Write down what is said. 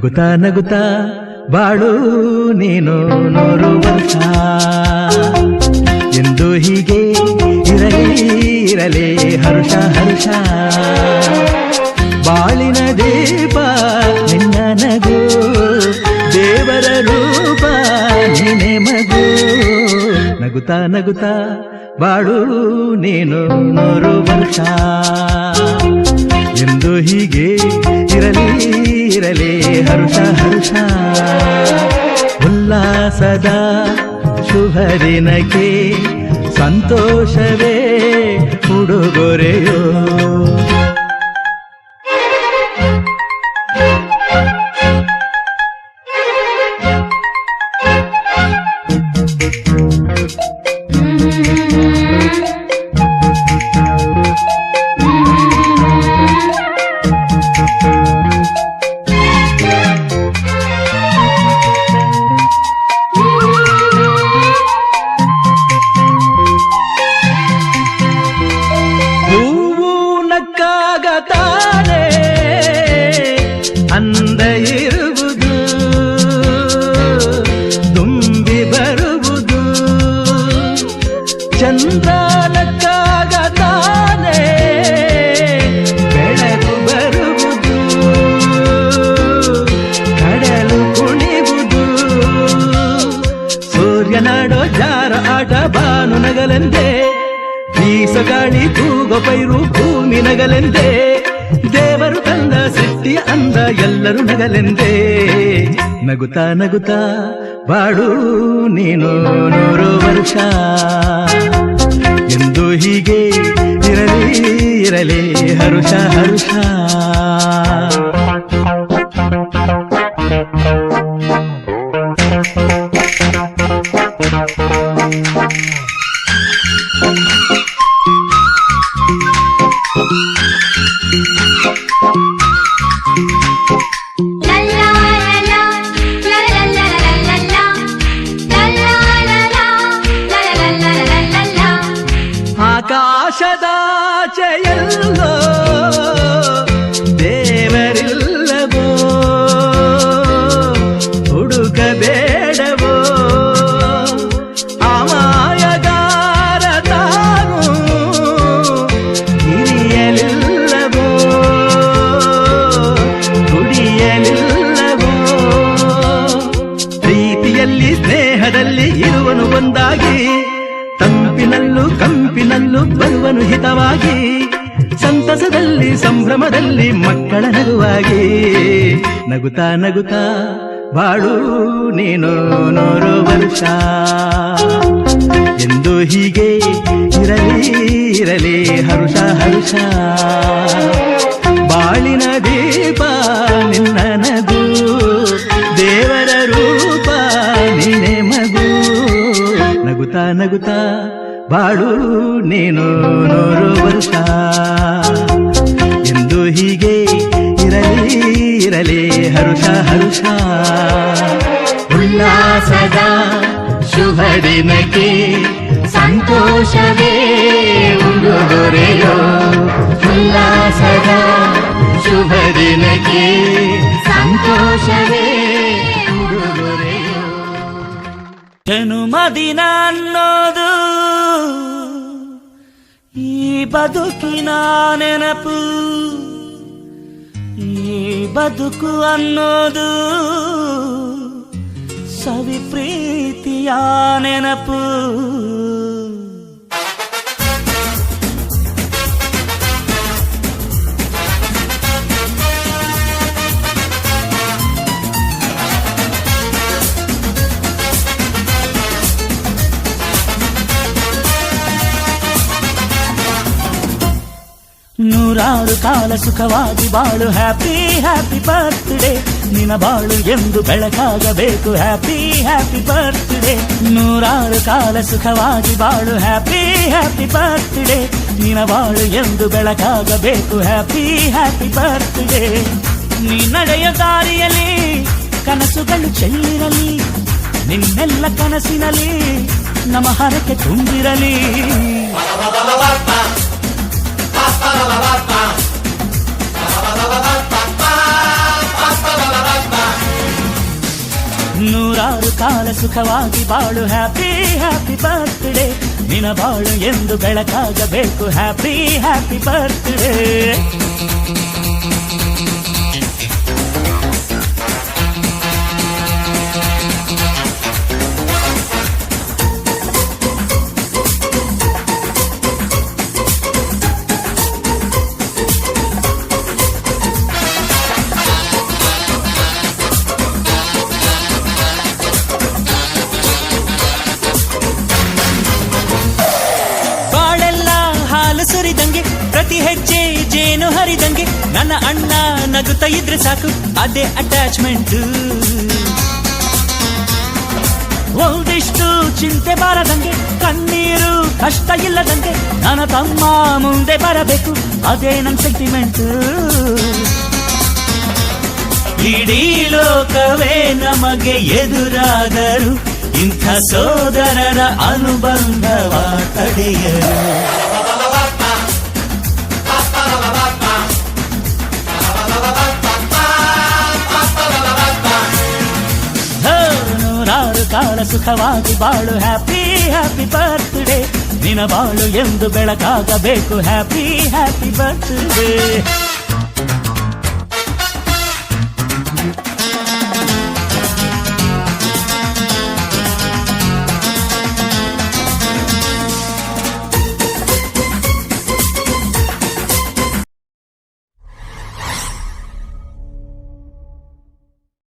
ನಗುತ್ತಾ ನಗುತ್ತಾ ಬಾಳು ನೀನು 100 ವರ್ಷ ಎಂದು ಹೀಗೆ ಇರಲಿ ಇರಲಿ ಹರುಷ ಹರುಷ ಬಾಳಿನ ದೀಪ ನಿನ್ನ ನಗು ದೇವರ ರೂಪ ನೀನೆ ಮಗು ನಗುತ್ತಾ ನಗುತ್ತಾ ಬಾಳು ನೀನು 100 ವರ್ಷ ಎಂದು ಹೀಗೆ ಇರಲಿ ಇರಲಿ ಹರುಷ ಹರುಷ ಉಲ್ಲಾಸದ ಶುಭ ದಿನಕ್ಕೆ ಸಂತೋಷವೇ ಉಡುಗೊರೆಯೋ ತಾನೆ ಅಂದ ಇರುವುದು ತುಂಬಿ ಬರುವುದು ಚಂದ್ರನಕ್ಕಾಗ ತಾನೆ ಬೆಳಕು ಬರುವುದು ಕಡಲು ಕುಣಿವುದು ಸೂರ್ಯನಾಡೋ ಜಾರ ಆಟ ಬಾನು ನಗಲೆಂದೇ ಬೀಸಗಾಳಿ ತೂಗೋ ಪೈರು ಭೂಮಿ ನಗಲೆಂದೇ ದೇವರು ತಂದ ಸೃಷ್ಟಿಯ ಅಂದ ಎಲ್ಲರೂ ನಗಲೆಂದೇ ನಗುತ್ತಾ ನಗುತ್ತಾ ಬಾಳು ನೀನು 100 ವರ್ಷ ಎಂದು ಹೀಗೆ ಇರಲಿ ಇರಲಿ ಹರುಷ ಹರುಷ ಆಕಾಶದಾಚೆಯಲ್ಲೋ ದೇವರಿಲ್ಲವೋ ಹುಡುಕಬೇಡವೋ ಅಮಾಯಗಾರ ತಾನು ಹಿರಿಯಲಿಲ್ಲವೋ ದುಡಿಯಲಿಲ್ಲವೋ ಪ್ರೀತಿಯಲ್ಲಿ ಸ್ನೇಹದಲ್ಲಿ ಇರುವನು ಒಂದಾಗಿ ತಂಪಿನಲ್ಲೂ ಕಂಪಿನಲ್ಲೂ ಬರುವನು ಹಿತವಾಗಿ ಸಂತಸದಲ್ಲಿ ಸಂಭ್ರಮದಲ್ಲಿ ಮಕ್ಕಳ ನಗುವಾಗಿ ನಗುತ್ತಾ ನಗುತ್ತಾ ಬಾಳು ನೀನು 100 ವರ್ಷ ಎಂದು ಹೀಗೆ ಇರಲಿ ಇರಲಿ ಹರುಷ ಹರುಷ ಬಾಳಿನ ದೀಪ ನಿನ್ನ ನಗು ದೇವರ ರೂಪ ನೀನೆ ಮಗು ನಗುತ್ತಾ ನಗುತ್ತಾ ಬಾಳು ನೀನು 100 ವರ್ಷ ಎಂದು ಹೀಗೆ ಇರಲಿ ಇರಲಿ ಹರುಷ ಹರುಷ ಉಲ್ಲಾಸದ ಶುಭ ದಿನಕ್ಕೆ ಸಂತೋಷವೇ ಉಡುಗೊರೆಯೋ ಉಲ್ಲಾಸದ ಶುಭ ದಿನಕ್ಕೆ ಸಂತೋಷವೇ ಉಡುಗೊರೆಯೋ ಜನುಮದಿನ ಅನ್ನೋದು ಈ ಬದುಕಿನ ನೆನಪು ಈ ಬದುಕು ಅನ್ನೋದು ಸವಿ ಪ್ರೀತಿಯ ನೆನಪು ನೂರಾರು ಕಾಲ ಸುಖವಾಗಿ ಬಾಳು ಹ್ಯಾಪಿ ಹ್ಯಾಪಿ ಬರ್ತ್ಡೇ ನಿನ ಬಾಳು ಎಂದು ಬೆಳಕಾಗಬೇಕು ಹ್ಯಾಪಿ ಹ್ಯಾಪಿ ಬರ್ತ್ಡೇ ನೂರಾರು ಕಾಲ ಸುಖವಾಗಿ ಬಾಳು ಹ್ಯಾಪಿ ಹ್ಯಾಪಿ ಬರ್ತ್ಡೇ ನಿನ ಬಾಳು ಎಂದು ಬೆಳಕಾಗಬೇಕು ಹ್ಯಾಪಿ ಹ್ಯಾಪಿ ಬರ್ತ್ಡೇ ನೀ ನಡೆಯ ದಾರಿಯಲ್ಲಿ ಕನಸುಗಳು ಚೆಲ್ಲಿರಲಿ ನಿನ್ನೆಲ್ಲ ಕನಸಿನಲ್ಲಿ ನಮ್ಮ ಹರಕೆ ತುಂಬಿರಲಿ ಸುಖವಾಗಿ ಬಾಳು ಹ್ಯಾಪಿ ಹ್ಯಾಪಿ ಬರ್ತ್ಡೇ ನಿನ ಬಾಳು ಎಂದು ಬೆಳಕಾಗಬೇಕು ಹ್ಯಾಪಿ ಹ್ಯಾಪಿ ಬರ್ತ್ಡೇ ಸುರಿದಂಗೆ ಪ್ರತಿ ಹೆಜ್ಜೆ ಜೇನು ಹರಿದಂಗೆ ನನ್ನ ಅಣ್ಣ ನಗುತ್ತಾ ಇದ್ರೆ ಸಾಕು ಅದೇ ಅಟ್ಯಾಚ್ಮೆಂಟ್ ಒಂದಿಷ್ಟು ಚಿಂತೆ ಬಾರದಂಗೆ ಕಣ್ಣೀರು ಕಷ್ಟ ಇಲ್ಲದಂಗೆ ನನ್ನ ತಮ್ಮ ಮುಂದೆ ಬರಬೇಕು ಅದೇ ನನ್ನ ಸೆಂಟಿಮೆಂಟ್ ಇಡೀ ಲೋಕವೇ ನಮಗೆ ಎದುರಾದರು ಇಂಥ ಸೋದರರ ಅನುಬಂಧವ ತಡೆಯರು ನೂರಾರು ಕಾಲ ಸುಖವಾಗಿ ಬಾಳು ಹ್ಯಾಪಿ ಹ್ಯಾಪಿ ಬರ್ತ್ಡೇ ನಿನ ಬಾಳು ಎಂದು ಬೆಳಕಾಗಬೇಕು ಹ್ಯಾಪಿ ಹ್ಯಾಪಿ ಬರ್ತ್ಡೇ